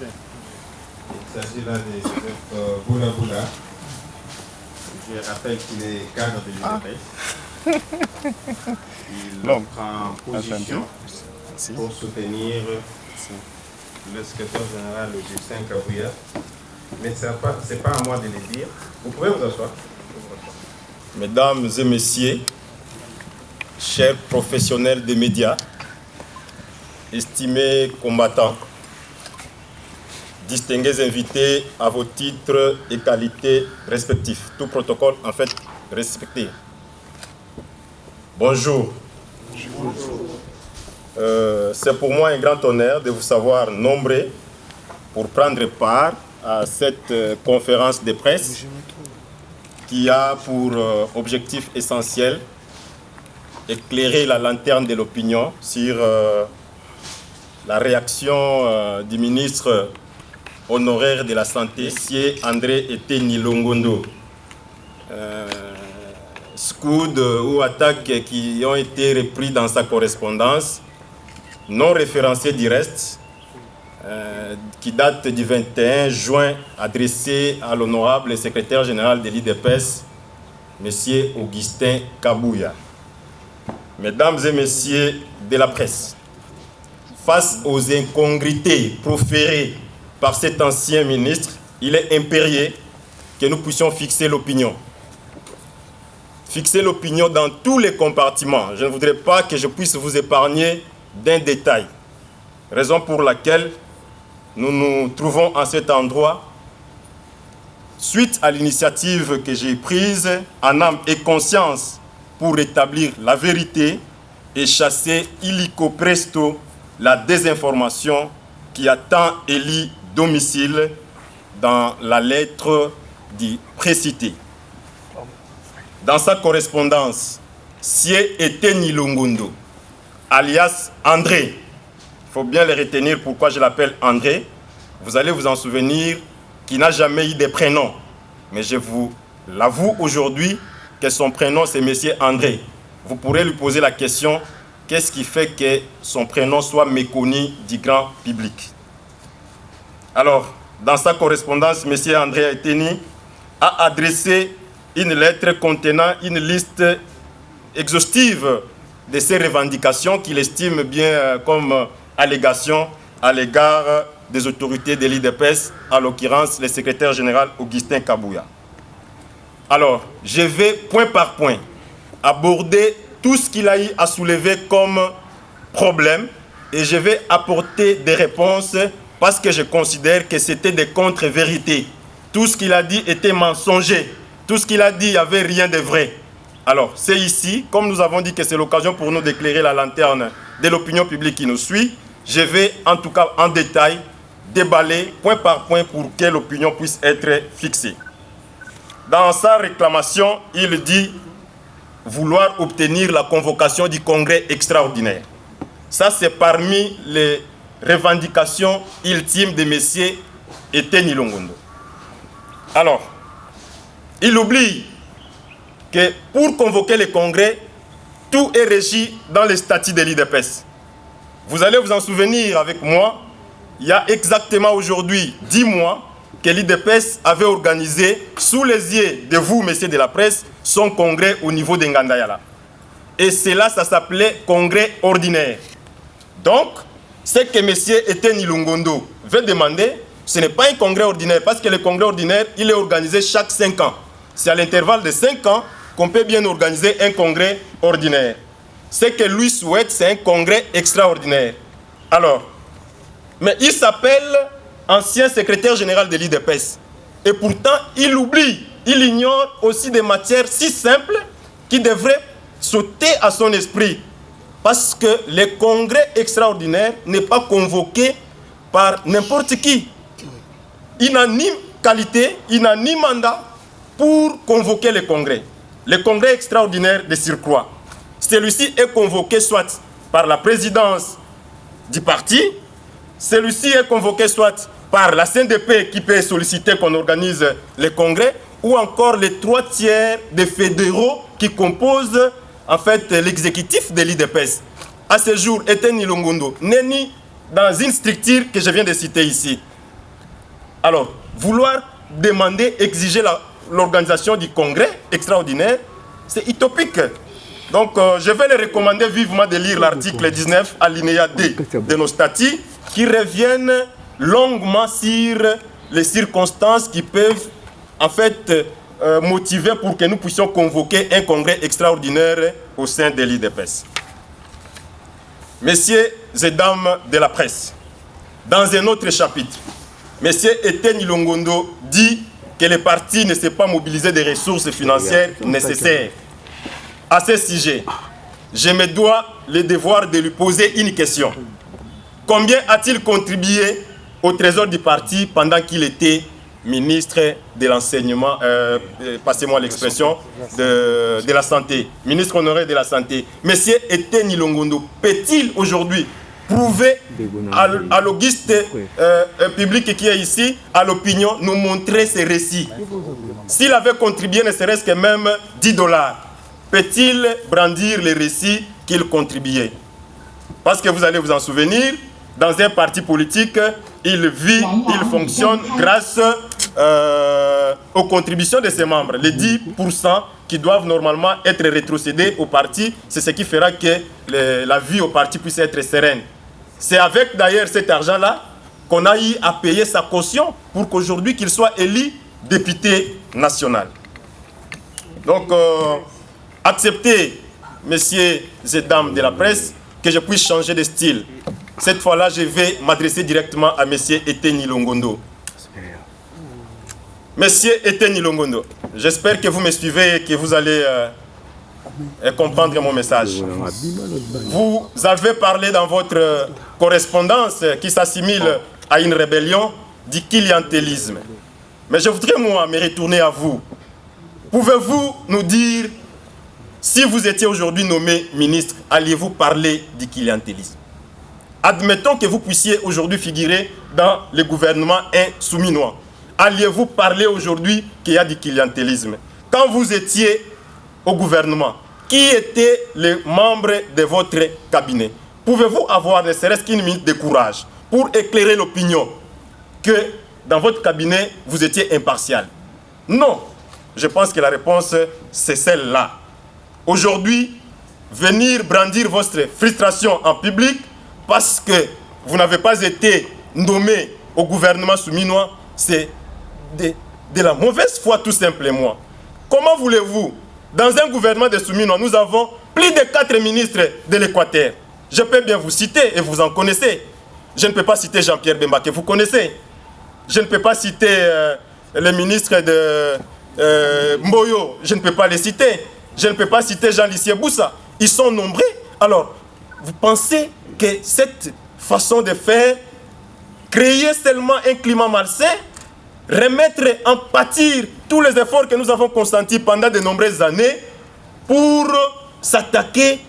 Il s'agit là de Joseph Boula Boula. Je rappelle qu'il est cadre de l'UDPS. Il prend position pour soutenir le secrétaire général Augustin Kabouya. Mais ce n'est pas à moi de le dire. Vous pouvez vous asseoir. Mesdames et messieurs, chers professionnels des médias, estimés combattants, distingués invités à vos titres et qualités respectifs. Tout protocole, en fait, respecté. Bonjour. C'est pour moi un grand honneur de vous savoir nombreux pour prendre part à cette conférence de presse qui a pour objectif essentiel éclairer la lanterne de l'opinion sur la réaction du ministre honoraire de la Santé, M. André Eteni Longondo. Scoud ou attaques qui ont été repris dans sa correspondance, non référencées du reste, qui date du 21 juin, adressé à l'honorable secrétaire général de l'UDPS, M. Augustin Kabouya. Mesdames et messieurs de la presse, face aux incongruités proférées par cet ancien ministre, il est impérieux que nous puissions fixer l'opinion. Fixer l'opinion dans tous les compartiments. Je ne voudrais pas que je puisse vous épargner d'un détail. Raison pour laquelle nous nous trouvons en cet endroit suite à l'initiative que j'ai prise en âme et conscience pour rétablir la vérité et chasser illico presto la désinformation qui a tant éli domicile dans la lettre du précité. Dans sa correspondance, Sie Eteni Longondo, alias André, il faut bien le retenir pourquoi je l'appelle André, vous allez vous en souvenir, qui n'a jamais eu de prénom. Mais je vous l'avoue aujourd'hui que son prénom c'est Monsieur André. Vous pourrez lui poser la question, qu'est-ce qui fait que son prénom soit méconnu du grand public? Alors, dans sa correspondance, M. André Eteni a adressé une lettre contenant une liste exhaustive de ses revendications qu'il estime bien comme allégation à l'égard des autorités de l'UDPS, en l'occurrence le secrétaire général Augustin Kabouya. Alors, je vais point par point aborder tout ce qu'il a eu à soulever comme problème et je vais apporter des réponses parce que je considère que c'était des contre-vérités. Tout ce qu'il a dit était mensonger. Tout ce qu'il a dit, il n'y avait rien de vrai. Alors, c'est ici, comme nous avons dit que c'est l'occasion pour nous d'éclairer la lanterne de l'opinion publique qui nous suit, je vais en tout cas en détail déballer point par point pour que l'opinion puisse être fixée. Dans sa réclamation, il dit vouloir obtenir la convocation du congrès extraordinaire. Ça, c'est parmi les revendications ultimes de M. Eteni Longondo. Alors, il oublie que pour convoquer le congrès, tout est régi dans les statuts de l'UDPS. Vous allez vous en souvenir avec moi, il y a exactement aujourd'hui 10 mois que l'UDPS avait organisé, sous les yeux de vous, messieurs de la presse, son congrès au niveau de Ngandayala. Et cela, ça s'appelait congrès ordinaire. Donc, ce que M. Eteni Longondo veut demander, ce n'est pas un congrès ordinaire, parce que le congrès ordinaire, il est organisé chaque 5 ans. C'est à l'intervalle de 5 ans qu'on peut bien organiser un congrès ordinaire. Ce que lui souhaite, c'est un congrès extraordinaire. Alors, mais il s'appelle ancien secrétaire général de l'UDPS. Et pourtant, il oublie, il ignore aussi des matières si simples qui devraient sauter à son esprit. Parce que le congrès extraordinaire n'est pas convoqué par n'importe qui. Il n'a ni qualité, il n'a ni mandat pour convoquer le congrès. Le congrès extraordinaire de surcroît. Celui-ci est convoqué soit par la présidence du parti, celui-ci est convoqué soit par la CNDP qui peut solliciter qu'on organise le congrès, ou encore les 3 tiers des fédéraux qui composent en fait l'exécutif de l'UDPS. À ce jour, Eteni Longondo n'est ni dans une structure que je viens de citer ici, Alors, vouloir demander, exiger l'organisation du congrès extraordinaire, c'est utopique. Donc, je vais les recommander vivement de lire l'article 19, alinéa D de nos statuts, qui reviennent longuement sur les circonstances qui peuvent, en fait, motiver pour que nous puissions convoquer un congrès extraordinaire au sein de l'IDPS. Messieurs et dames de la presse, dans un autre chapitre, M. Etienne Longondo dit que le parti ne s'est pas mobilisé des ressources financières nécessaires. À ce sujet, je me dois le devoir de lui poser une question. Combien a-t-il contribué au trésor du parti pendant qu'il était ministre de l'enseignement, passez-moi l'expression, de la santé, ministre honoraire de la santé? Monsieur Etienne Longondo peut-il aujourd'hui prouver à l'auguste public qui est ici, à l'opinion, nous montrer ses récits? S'il avait contribué ne serait-ce que même $10, peut-il brandir les récits qu'il contribuait? Parce que vous allez vous en souvenir, dans un parti politique, il vit, il fonctionne grâce aux contributions de ses membres. Les 10% qui doivent normalement être rétrocédés au parti, c'est ce qui fera que la vie au parti puisse être sereine. C'est avec d'ailleurs cet argent-là qu'on a eu à payer sa caution pour qu'aujourd'hui qu'il soit élu député national. Donc, acceptez, messieurs et dames de la presse, que je puisse changer de style. Cette fois-là, je vais m'adresser directement à monsieur Etienne Longondo. Monsieur Etienne Longondo, j'espère que vous me suivez et que vous allez comprendre mon message. Vous avez parlé dans votre correspondance qui s'assimile à une rébellion du clientélisme. Mais je voudrais, moi, me retourner à vous. Pouvez-vous nous dire, si vous étiez aujourd'hui nommé ministre, alliez-vous parler du clientélisme? Admettons que vous puissiez aujourd'hui figurer dans le gouvernement insoumis-noir. Alliez-vous parler aujourd'hui qu'il y a du clientélisme? Quand vous étiez au gouvernement, qui étaient les membres de votre cabinet? Pouvez-vous avoir ne serait-ce qu'une minute de courage pour éclairer l'opinion que dans votre cabinet, vous étiez impartial? Non. Je pense que la réponse, c'est celle-là. Aujourd'hui, venir brandir votre frustration en public parce que vous n'avez pas été nommé au gouvernement souminois, c'est de la mauvaise foi tout simplement. Comment voulez-vous, dans un gouvernement de souminois, nous avons plus de 4 ministres de l'Équateur. Je peux bien vous citer et vous en connaissez. Je ne peux pas citer Jean-Pierre Bemba que vous connaissez. Je ne peux pas citer le ministre de Mboyo, je ne peux pas les citer. Je ne peux pas citer Jean-Lissier Boussa. Ils sont nombreux. Alors, vous pensez que cette façon de faire, créer seulement un climat malsain, remettre en pâtir tous les efforts que nous avons consentis pendant de nombreuses années pour s'attaquer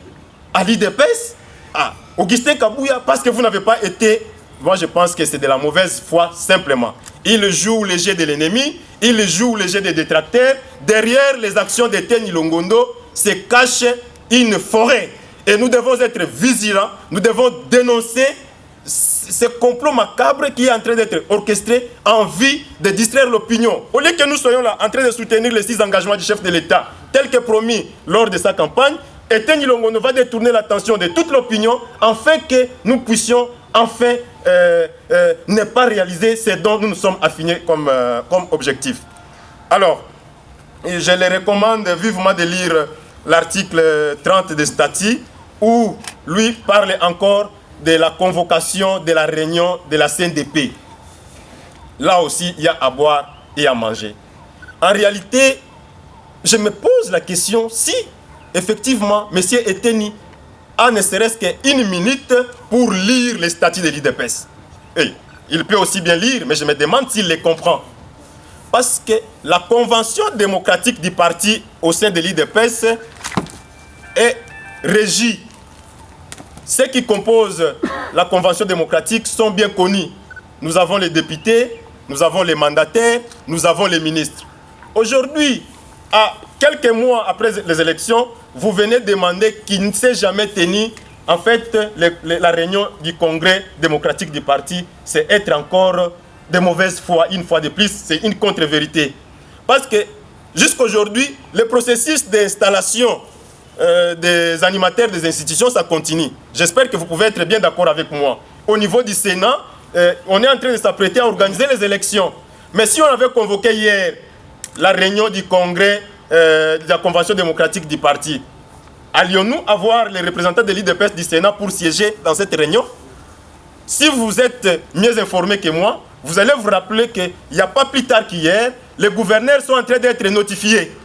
à l'IDPS, à Augustin Kabouya, parce que vous n'avez pas été... Moi, je pense que c'est de la mauvaise foi, simplement. Il joue le jeu de l'ennemi, il joue le jeu des détracteurs. Derrière les actions d'Etienne Longondo se cache une forêt. Et nous devons être vigilants, nous devons dénoncer ce complot macabre qui est en train d'être orchestré en vue de distraire l'opinion. Au lieu que nous soyons là en train de soutenir les 6 engagements du chef de l'État, tels que promis lors de sa campagne, Etienne Longondo va détourner l'attention de toute l'opinion afin que nous puissions enfin ne pas réaliser ce dont nous nous sommes affinés comme objectif. Alors, je les recommande vivement de lire l'article 30 des statuts où lui parle encore de la convocation de la réunion de la CNDP. Là aussi, il y a à boire et à manger. En réalité, je me pose la question si, effectivement, M. Etienne a ne serait-ce qu'une minute pour lire les statuts de l'IDPS. Il peut aussi bien lire, mais je me demande s'il les comprend. Parce que la convention démocratique du parti au sein de l'IDPS est régie. Ceux qui composent la convention démocratique sont bien connus. Nous avons les députés, nous avons les mandataires, nous avons les ministres. Aujourd'hui, à quelques mois après les élections, vous venez demander qu'il ne s'est jamais tenu. En fait, la réunion du congrès démocratique du parti, c'est être encore de mauvaise foi, une fois de plus, c'est une contre-vérité. Parce que jusqu'aujourd'hui, le processus d'installation des animateurs des institutions, ça continue. J'espère que vous pouvez être bien d'accord avec moi. Au niveau du Sénat, on est en train de s'apprêter à organiser les élections. Mais si on avait convoqué hier la réunion du congrès de la Convention démocratique du parti, allions-nous avoir les représentants de l'IDPS du Sénat pour siéger dans cette réunion? Si vous êtes mieux informés que moi, vous allez vous rappeler qu'il n'y a pas plus tard qu'hier, les gouverneurs sont en train d'être notifiés.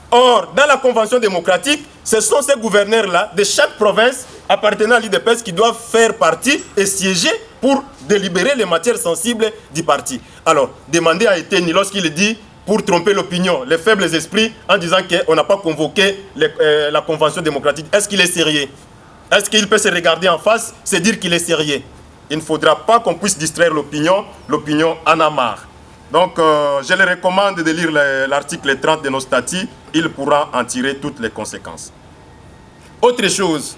Or, dans la Convention démocratique, ce sont ces gouverneurs-là, de chaque province appartenant à l'IDPS, qui doivent faire partie et siéger pour délibérer les matières sensibles du parti. Alors, demandez à Eteni, lorsqu'il dit, pour tromper l'opinion, les faibles esprits, en disant qu'on n'a pas convoqué la Convention démocratique, est-ce qu'il est sérieux? Est-ce qu'il peut se regarder en face, se dire qu'il est sérieux? Il ne faudra pas qu'on puisse distraire l'opinion en a marre. Donc, je les recommande de lire l'article 30 de nos statuts, il pourra en tirer toutes les conséquences. Autre chose,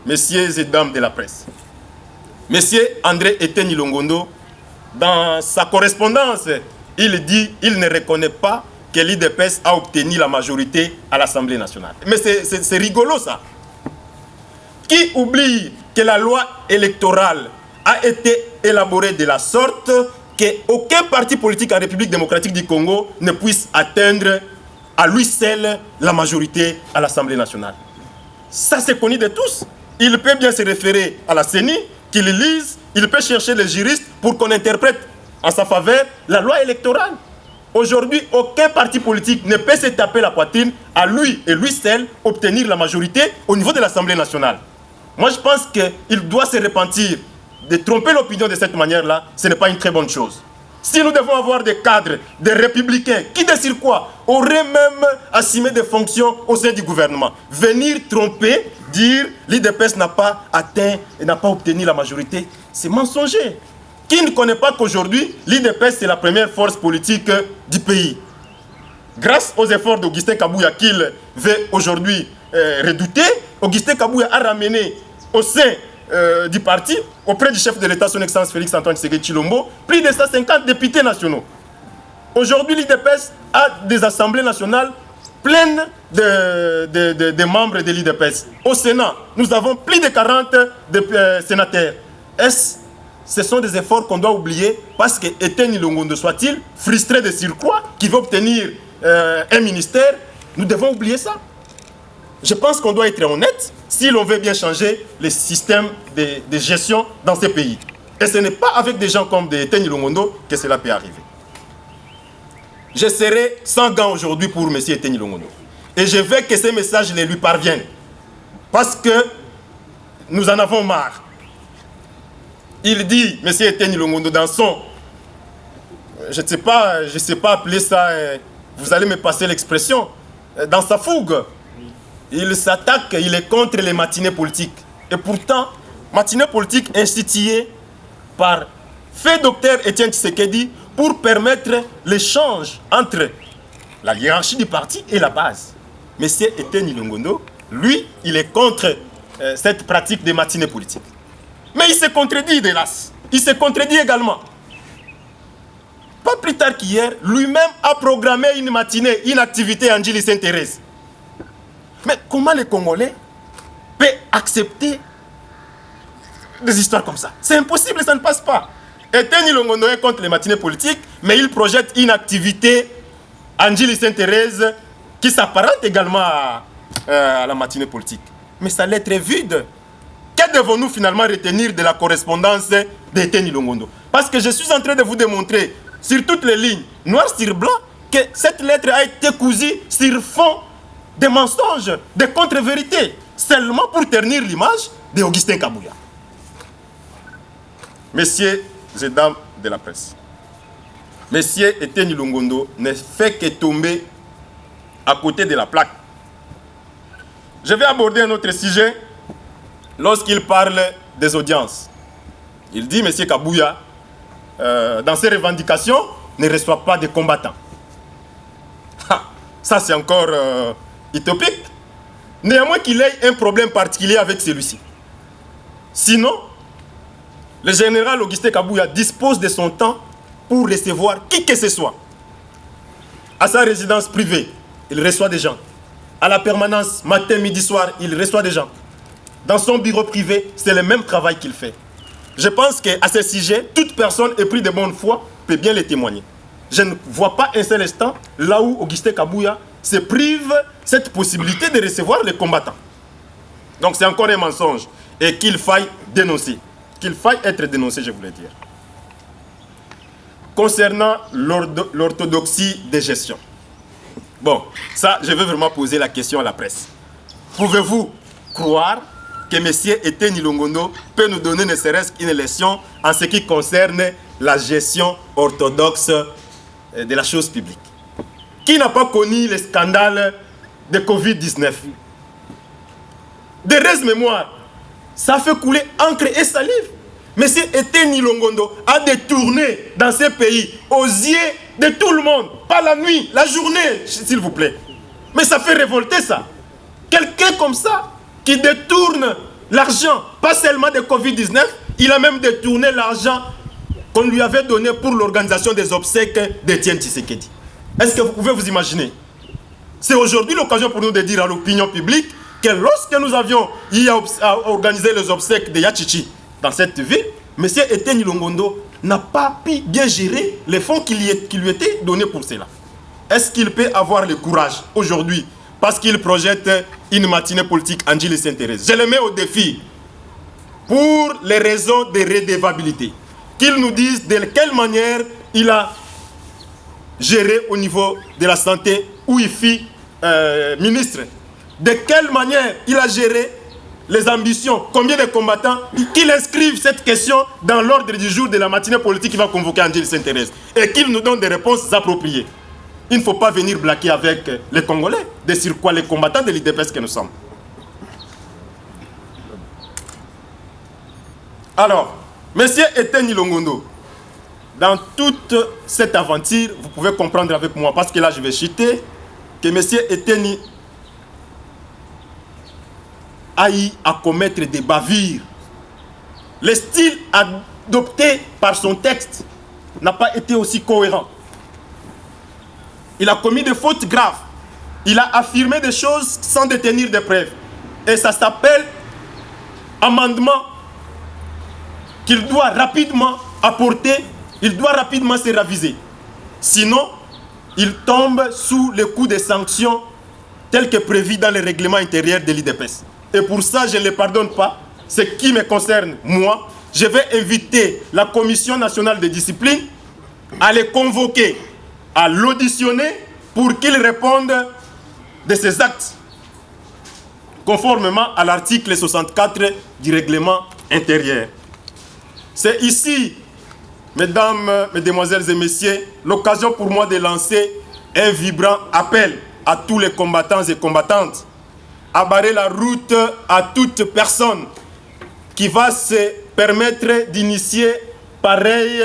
messieurs et dames de la presse, monsieur André Eteni Longondo, dans sa correspondance, il dit qu'il ne reconnaît pas que l'IDPS a obtenu la majorité à l'Assemblée nationale. Mais c'est rigolo ça. Qui oublie que la loi électorale a été élaborée de la sorte qu'aucun parti politique en République démocratique du Congo ne puisse atteindre à lui seul la majorité à l'Assemblée nationale. Ça, c'est connu de tous. Il peut bien se référer à la CENI, qu'il lise, il peut chercher les juristes pour qu'on interprète en sa faveur la loi électorale. Aujourd'hui, aucun parti politique ne peut se taper la poitrine à lui et lui seul obtenir la majorité au niveau de l'Assemblée nationale. Moi, je pense qu'il doit se repentir de tromper l'opinion de cette manière-là. Ce n'est pas une très bonne chose. Si nous devons avoir des cadres, des républicains, qui de quoi auraient même assumé des fonctions au sein du gouvernement, venir tromper, dire l'IDPS n'a pas atteint et n'a pas obtenu la majorité, c'est mensonger. Qui ne connaît pas qu'aujourd'hui, l'IDPS c'est la première force politique du pays? Grâce aux efforts d'Augustin Kabouya qu'il veut aujourd'hui redouter, Augustin Kabouya a ramené au sein du parti, auprès du chef de l'État, son Excellence Félix Antoine Tshisekedi Tshilombo, plus de 150 députés nationaux. Aujourd'hui, l'IDPS a des assemblées nationales pleines de membres de l'IDPS. Au Sénat, nous avons plus de 40 sénateurs. Ce sont des efforts qu'on doit oublier parce que Eteni Longondo soit-il frustré de surcroît, qui veut obtenir un ministère, nous devons oublier ça. Je pense qu'on doit être honnête si l'on veut bien changer le système de gestion dans ces pays. Et ce n'est pas avec des gens comme Eteni Longondo que cela peut arriver. Je serai sans gants aujourd'hui pour M. Eteni Longondo. Et je veux que ces messages lui parviennent. Parce que nous en avons marre. Il dit, M. Eteni Longondo, dans son... Je ne sais pas appeler ça... vous allez me passer l'expression. Dans sa fougue. Il s'attaque, il est contre les matinées politiques. Et pourtant, matinées politiques instituées par fait docteur Etienne Tshisekedi pour permettre l'échange entre la hiérarchie du parti et la base. Mais c'est Eteni Longondo, lui, il est contre cette pratique des matinées politiques. Mais il se contredit, hélas. Il se contredit également. Pas plus tard qu'hier, lui-même a programmé une matinée, une activité en Djili Sainte-Thérèse. Mais comment les Congolais peuvent accepter des histoires comme ça? C'est impossible, ça ne passe pas. Eteni Longondo est contre les matinées politiques, mais il projette une activité en Djili Sainte-Thérèse qui s'apparente également à la matinée politique. Mais sa lettre est vide. Que devons-nous finalement retenir de la correspondance d'Eteni Longondo? Parce que je suis en train de vous démontrer sur toutes les lignes, noir sur blanc, que cette lettre a été cousue sur fond des mensonges, des contre-vérités, seulement pour ternir l'image d'Augustin Kabouya. Messieurs et dames de la presse, Monsieur Eteni Longondo ne fait que tomber à côté de la plaque. Je vais aborder un autre sujet lorsqu'il parle des audiences. Il dit, M. Kabouya, dans ses revendications, ne reçoit pas de combattants. Ça, c'est encore utopique. Néanmoins qu'il ait un problème particulier avec celui-ci. Sinon, le général Augustin Kabouya dispose de son temps pour recevoir qui que ce soit. À sa résidence privée, il reçoit des gens. À la permanence, matin, midi, soir, il reçoit des gens. Dans son bureau privé, c'est le même travail qu'il fait. Je pense qu'à ce sujet, toute personne éprise de bonne foi peut bien le témoigner. Je ne vois pas un seul instant là où Augustin Kabouya se prive cette possibilité de recevoir les combattants. Donc c'est encore un mensonge et qu'il faille dénoncer. Qu'il faille être dénoncé, je voulais dire. Concernant l'orthodoxie de gestion. Bon, ça, je veux vraiment poser la question à la presse. Pouvez-vous croire que M. Etienne Longondo peut nous donner ne serait-ce qu'une leçon en ce qui concerne la gestion orthodoxe de la chose publique? Qui n'a pas connu le scandale de Covid-19? De reste mémoire, ça fait couler encre et salive. M. Etienne Longondo a détourné dans ce pays aux yeux de tout le monde, pas la nuit, la journée, s'il vous plaît. Mais ça fait révolter ça. Quelqu'un comme ça, qui détourne l'argent, pas seulement de Covid-19, il a même détourné l'argent qu'on lui avait donné pour l'organisation des obsèques d'Étienne Tshisekedi. Est-ce que vous pouvez vous imaginer? C'est aujourd'hui l'occasion pour nous de dire à l'opinion publique que lorsque nous avions organisé les obsèques de Yachichi dans cette ville, M. Etienne Longondo n'a pas pu bien gérer les fonds qui lui étaient donnés pour cela. Est-ce qu'il peut avoir le courage aujourd'hui, parce qu'il projette une matinée politique Anjili Sainte-Thérèse? Je le mets au défi pour les raisons de redevabilité. Qu'il nous dise de quelle manière il a géré au niveau de la santé où il fut ministre. De quelle manière il a géré les ambitions, combien de combattants, qu'il inscrive cette question dans l'ordre du jour de la matinée politique qui va convoquer Anjili Sainte-Thérèse et qu'il nous donne des réponses appropriées. Il ne faut pas venir blaguer avec les Congolais, de sur quoi les combattants de l'IDPS que nous sommes. Alors, Monsieur Etienne Longondo, dans toute cette aventure, vous pouvez comprendre avec moi, parce que là je vais citer, que Monsieur Etienne a eu à commettre des bavures. Le style adopté par son texte n'a pas été aussi cohérent. Il a commis des fautes graves. Il a affirmé des choses sans détenir de preuves. Et ça s'appelle amendement qu'il doit rapidement apporter, il doit rapidement se raviser. Sinon, il tombe sous le coup des sanctions telles que prévues dans le règlement intérieur de l'IDPS. Et pour ça, je ne le pardonne pas. Ce qui me concerne, moi, je vais inviter la Commission nationale de discipline à les convoquer, à l'auditionner pour qu'il réponde de ses actes, conformément à l'article 64 du règlement intérieur. C'est ici, mesdames, mesdemoiselles et messieurs, l'occasion pour moi de lancer un vibrant appel à tous les combattants et combattantes à barrer la route à toute personne qui va se permettre d'initier pareille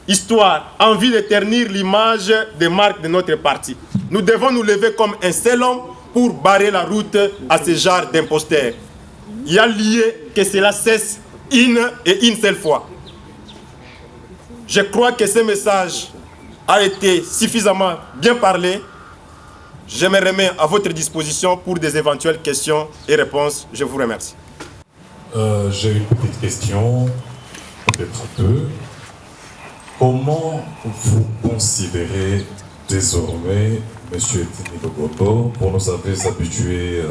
histoire, en vue de ternir l'image des marques de notre parti. Nous devons nous lever comme un seul homme pour barrer la route à ce genre d'imposteurs. Il y a lieu que cela cesse une seule fois. Je crois que ce message a été suffisamment bien parlé. Je me remets à votre disposition pour des éventuelles questions et réponses. Je vous remercie. J'ai une petite question, peut-être deux. Comment vous considérez désormais M. Etienne Longondo? Vous nous avez habitués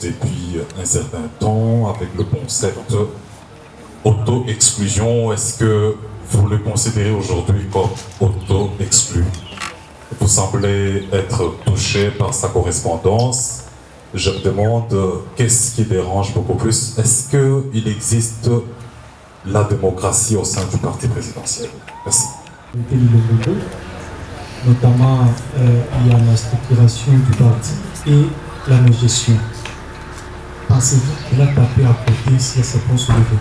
depuis un certain temps avec le concept auto-exclusion. Est-ce que vous le considérez aujourd'hui comme auto-exclu? Vous semblez être touché par sa correspondance. Je me demande qu'est-ce qui dérange beaucoup plus. Est-ce qu'il existe la démocratie au sein du parti présidentiel? Merci. Notamment, il y a la structuration du parti et la gestion. Pensez-vous qu'il a tapé à côté si elle se peut soulever?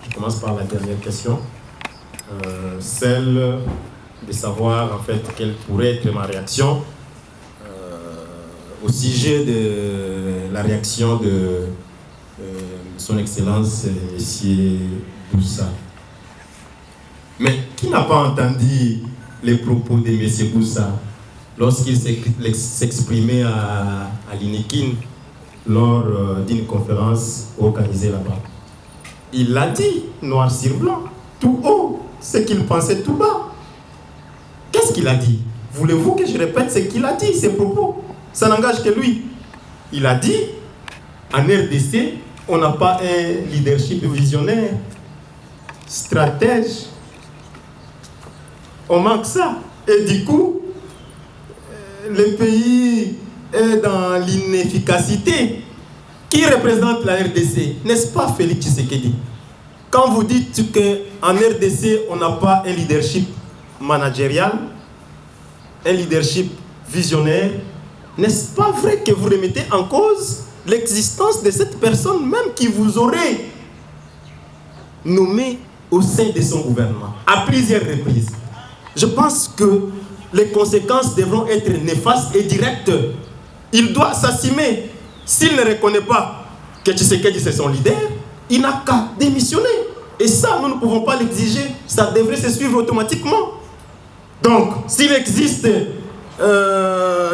Je commence par la dernière question. Celle de savoir en fait quelle pourrait être ma réaction au sujet de la réaction de son Excellence M. Boussa. Mais qui n'a pas entendu les propos de M. Boussa lorsqu'il s'exprimait à l'INEKIN lors d'une conférence organisée là-bas? Il l'a dit, noir sur blanc, tout haut, ce qu'il pensait tout bas. Qu'est-ce qu'il a dit? Voulez-vous que je répète ce qu'il a dit, ses propos? Ça n'engage que lui. Il a dit, en RDC, on n'a pas un leadership visionnaire, stratège. On manque ça. Et du coup, le pays est dans l'inefficacité. Qui représente la RDC? N'est-ce pas Félix Tshisekedi? Quand vous dites qu'en RDC, on n'a pas un leadership managérial, un leadership visionnaire, n'est-ce pas vrai que vous remettez en cause l'existence de cette personne même qui vous aurait nommé au sein de son gouvernement à plusieurs reprises? Je pense que les conséquences devront être néfastes et directes. Il doit s'assumer. S'il ne reconnaît pas que Tshisekedi c'est son leader, il n'a qu'à démissionner. Et ça, nous ne pouvons pas l'exiger. Ça devrait se suivre automatiquement. Donc, s'il existe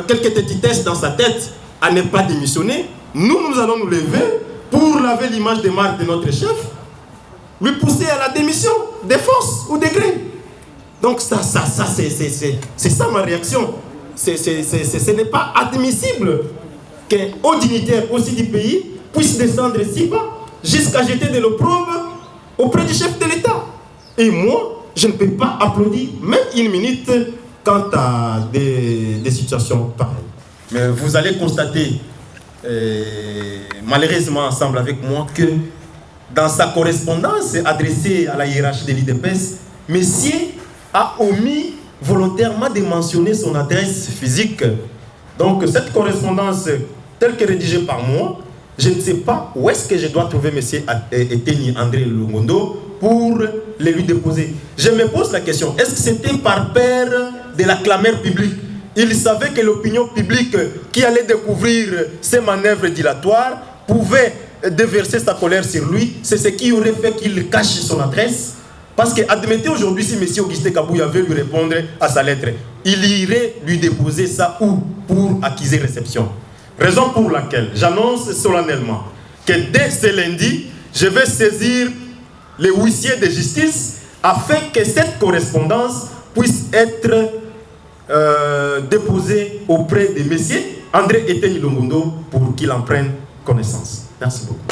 quelques petitesses dans sa tête à ne pas démissionner, nous allons nous lever pour laver l'image de marque de notre chef, lui pousser à la démission, de force ou de gré. Donc ça c'est ça ma réaction. Ce n'est pas admissible qu'un haut dignitaire aussi du pays puisse descendre si bas jusqu'à jeter de l'opprobre auprès du chef de l'État. Et moi, je ne peux pas applaudir même une minute quant à des situations pareilles. Mais vous allez constater, malheureusement ensemble avec moi, que dans sa correspondance adressée à la hiérarchie de l'IDPS, Messier a omis volontairement de mentionner son adresse physique. Donc cette correspondance telle que rédigée par moi, je ne sais pas où est-ce que je dois trouver M. Eteni André Lungondo pour le lui déposer. Je me pose la question, est-ce que c'était par peur de la clameur publique? Il savait que l'opinion publique qui allait découvrir ces manœuvres dilatoires pouvait déverser sa colère sur lui. C'est ce qui aurait fait qu'il cache son adresse. Parce que, admettez aujourd'hui, si M. Augustin Kabouya veut lui répondre à sa lettre, il irait lui déposer ça où? Pour acquiser réception. Raison pour laquelle j'annonce solennellement que dès ce lundi, je vais saisir les huissiers de justice afin que cette correspondance puisse être déposée auprès de M. André Eteni Lungondo pour qu'il en prenne connaissance. Merci beaucoup.